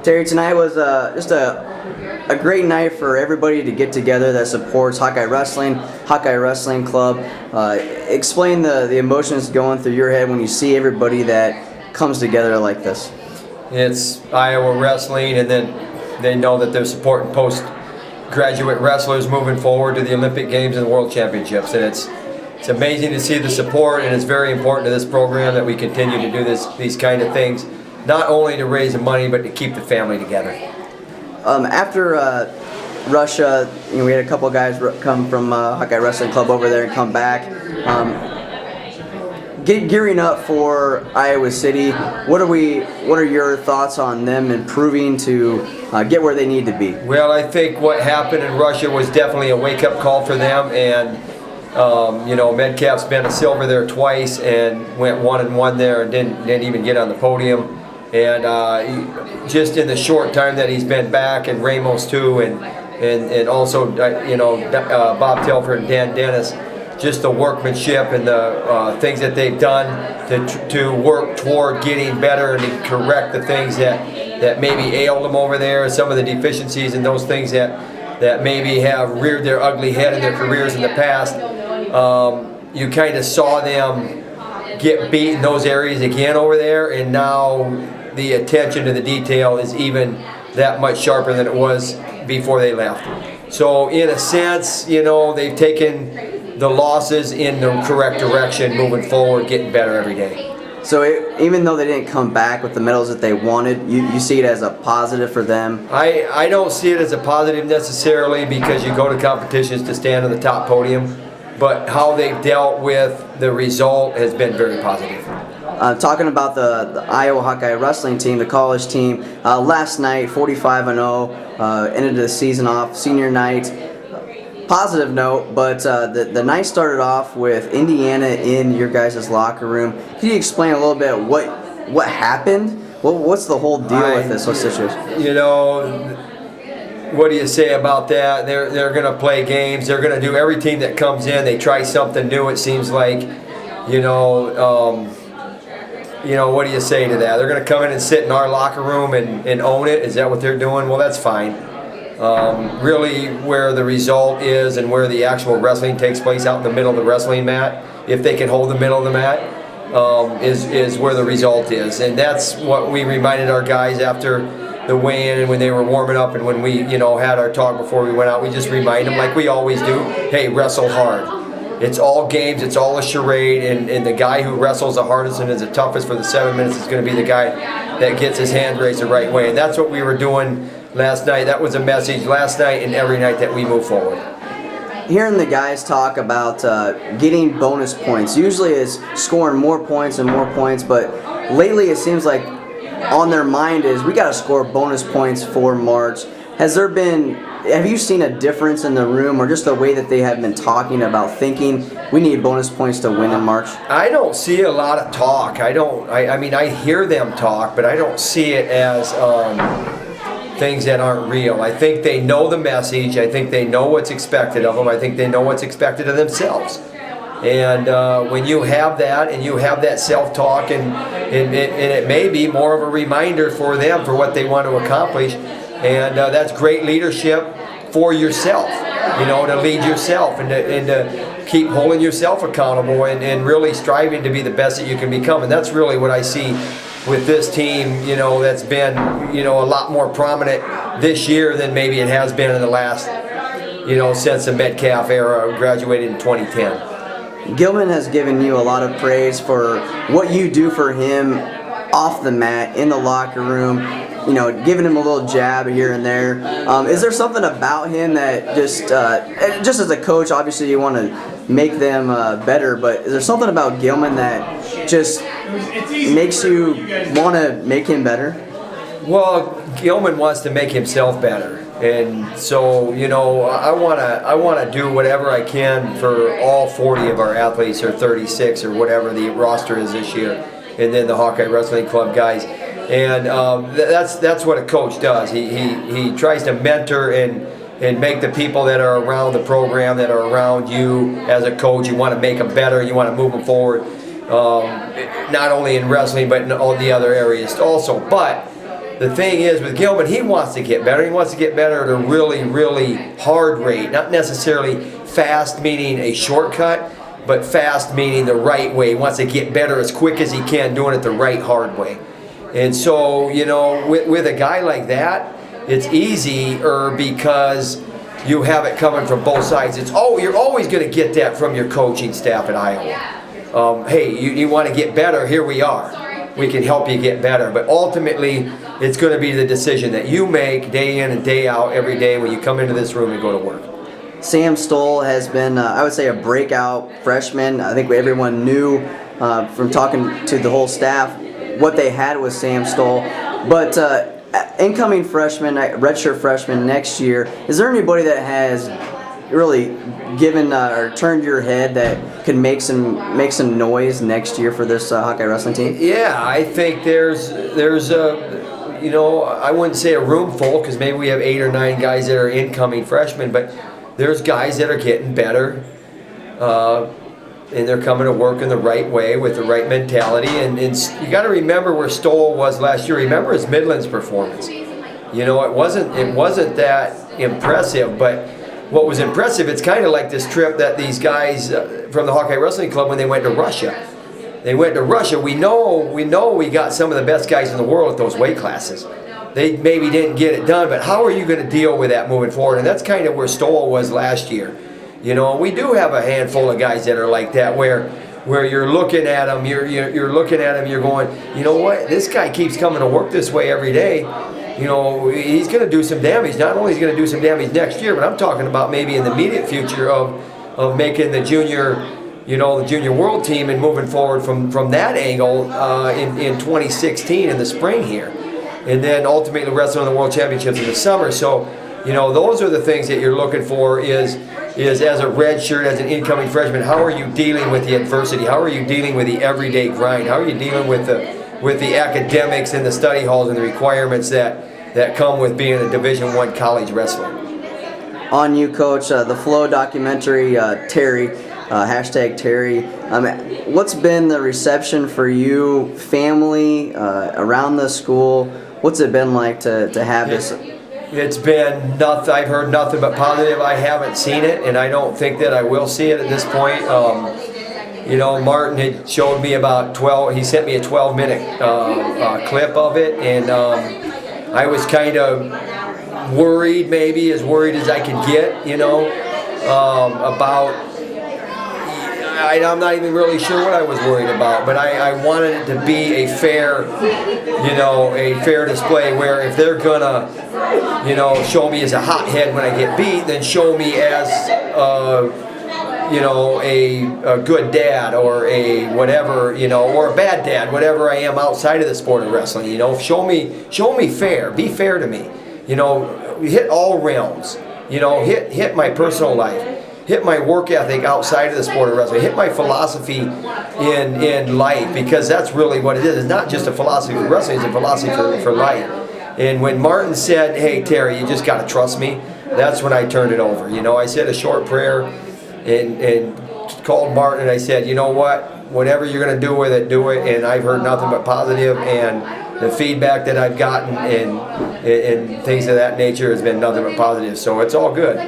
Terry, tonight was just a great night for everybody to get together that supports Hawkeye Wrestling Club. Explain the emotions going through your head when you see everybody that comes together like this. It's Iowa wrestling, and then they know that they're supporting postgraduate wrestlers moving forward to the Olympic Games and the World Championships. And it's amazing to see the support, and it's very important to this program that we continue to do these kind of things, not only to raise the money, but to keep the family together. After Russia, we had a couple guys come from Hawkeye Wrestling Club over there and come back. Gearing up for Iowa City, what are your thoughts on them improving to get where they need to be? Well, I think what happened in Russia was definitely a wake-up call for them, and Metcalf's been a silver there twice and went 1-1 there and didn't even get on the podium. And just in the short time that he's been back, and Ramos too, and also Bob Telford and Dan Dennis, just the workmanship and the things that they've done to work toward getting better and to correct the things that maybe ailed them over there, some of the deficiencies and those things that maybe have reared their ugly head in their careers in the past. You kind of saw them get beat in those areas again over there, and now the attention to the detail is even that much sharper than it was before they left. So in a sense, they've taken the losses in the correct direction, moving forward, getting better every day. So even though they didn't come back with the medals that they wanted, you see it as a positive for them? I don't see it as a positive necessarily, because you go to competitions to stand on the top podium, but how they've dealt with the result has been very positive. Talking about the Iowa Hawkeye Wrestling team, the college team, last night 45-0, ended the season off, senior night. Positive note, but the night started off with Indiana in your guys' locker room. Can you explain a little bit what happened? What's the whole deal with this whole situation? What do you say about that? They're going to play games. They're going to do every team that comes in. They try something new. It seems like, what do you say to that? They're going to come in and sit in our locker room and own it. Is that what they're doing? Well, that's fine. Really, where the result is and where the actual wrestling takes place out in the middle of the wrestling mat, if they can hold the middle of the mat, is where the result is. And that's what we reminded our guys after the weigh-in and when they were warming up and when we had our talk before we went out. We just remind them, like we always do, hey, wrestle hard. It's all games, it's all a charade, and the guy who wrestles the hardest and is the toughest for the 7 minutes is going to be the guy that gets his hand raised the right way. And that's what we were doing last night. That was a message last night and every night that we move forward. Hearing the guys talk about getting bonus points, usually is scoring more points and more points, but lately it seems like on their mind is we got to score bonus points for March. Have you seen a difference in the room, or just the way that they have been talking about thinking we need bonus points to win in March? I don't see a lot of talk. I hear them talk, but I don't see it as things that aren't real. I think they know the message. I think they know what's expected of them. I think they know what's expected of themselves. And when you have that, and you have that self-talk, and it may be more of a reminder for them for what they want to accomplish, and that's great leadership for yourself, to lead yourself and to keep holding yourself accountable and really striving to be the best that you can become. And that's really what I see with this team, that's been, a lot more prominent this year than maybe it has been in the last, since the Metcalf era, graduated in 2010. Gilman has given you a lot of praise for what you do for him off the mat, in the locker room, giving him a little jab here and there. Is there something about him that just as a coach, obviously you want to make them better, but is there something about Gilman that just makes you want to make him better? Well, Gilman wants to make himself better. And so, I want to do whatever I can for all 40 of our athletes, or 36, or whatever the roster is this year, and then the Hawkeye Wrestling Club guys. And that's what a coach does. He tries to mentor and make the people that are around the program, that are around you as a coach. You want to make them better. You want to move them forward, not only in wrestling but in all the other areas also. But the thing is with Gilman, he wants to get better. He wants to get better at a really, really hard rate. Not necessarily fast, meaning a shortcut, but fast, meaning the right way. He wants to get better as quick as he can, doing it the right, hard way. And so, you know, with a guy like that, it's easier because you have it coming from both sides. You're always going to get that from your coaching staff at Iowa. Hey, you want to get better, here we are. We can help you get better. But ultimately, it's going to be the decision that you make day in and day out every day when you come into this room and go to work. Sam Stoll has been, I would say, a breakout freshman. I think everyone knew from talking to the whole staff what they had with Sam Stoll. But incoming freshman, redshirt freshman next year, is there anybody that has really given or turned your head that could make some noise next year for this Hawkeye wrestling team? Yeah, I think there's a, you know, I wouldn't say a room full because maybe we have 8 or 9 guys that are incoming freshmen, but there's guys that are getting better, and they're coming to work in the right way with the right mentality. And you got to remember where Stoll was last year. Remember his Midlands performance. You know, it wasn't that impressive, but what was impressive, it's kind of like this trip that these guys from the Hawkeye Wrestling Club when they went to Russia. They went to Russia. We know we got some of the best guys in the world at those weight classes. They maybe didn't get it done, but how are you going to deal with that moving forward? And that's kind of where Stoll was last year. You know, we do have a handful of guys that are like that, where you're looking at them, you're looking at him, you're going, you know what? This guy keeps coming to work this way every day. You know, he's going to do some damage. Not only is he going to do some damage next year, but I'm talking about maybe in the immediate future of making the junior, you know, the junior world team and moving forward from that angle in 2016 in the spring here, and then ultimately wrestling on the world championships in the summer. So, you know, those are the things that you're looking for is as a redshirt, as an incoming freshman, how are you dealing with the adversity? How are you dealing with the everyday grind? How are you dealing with the academics and the study halls and the requirements that come with being a Division I college wrestler? On you, Coach, the Flow documentary, Terry, hashtag Terry. What's been the reception for you, family, around the school? What's it been like to have this? It's been nothing. I've heard nothing but positive. I haven't seen it, and I don't think that I will see it at this point. You know, Martin had showed me about 12. He sent me a 12-minute clip of it, and I was kind of worried, maybe as worried as I could get. You know, about. I'm not even really sure what I was worried about, but I wanted it to be a fair, you know, a fair display where if they're gonna, you know, show me as a hothead when I get beat, then show me as, you know, a good dad or a whatever, you know, or a bad dad, whatever I am outside of the sport of wrestling. You know, show me fair, be fair to me. You know, hit all realms. You know, hit my personal life. Hit my work ethic outside of the sport of wrestling. Hit my philosophy in life, because that's really what it is. It's not just a philosophy for wrestling, it's a philosophy for life. And when Martin said, hey, Terry, you just got to trust me, that's when I turned it over. You know, I said a short prayer and called Martin and I said, you know what, whatever you're going to do with it, do it. And I've heard nothing but positive, and the feedback that I've gotten and things of that nature has been nothing but positive. So it's all good.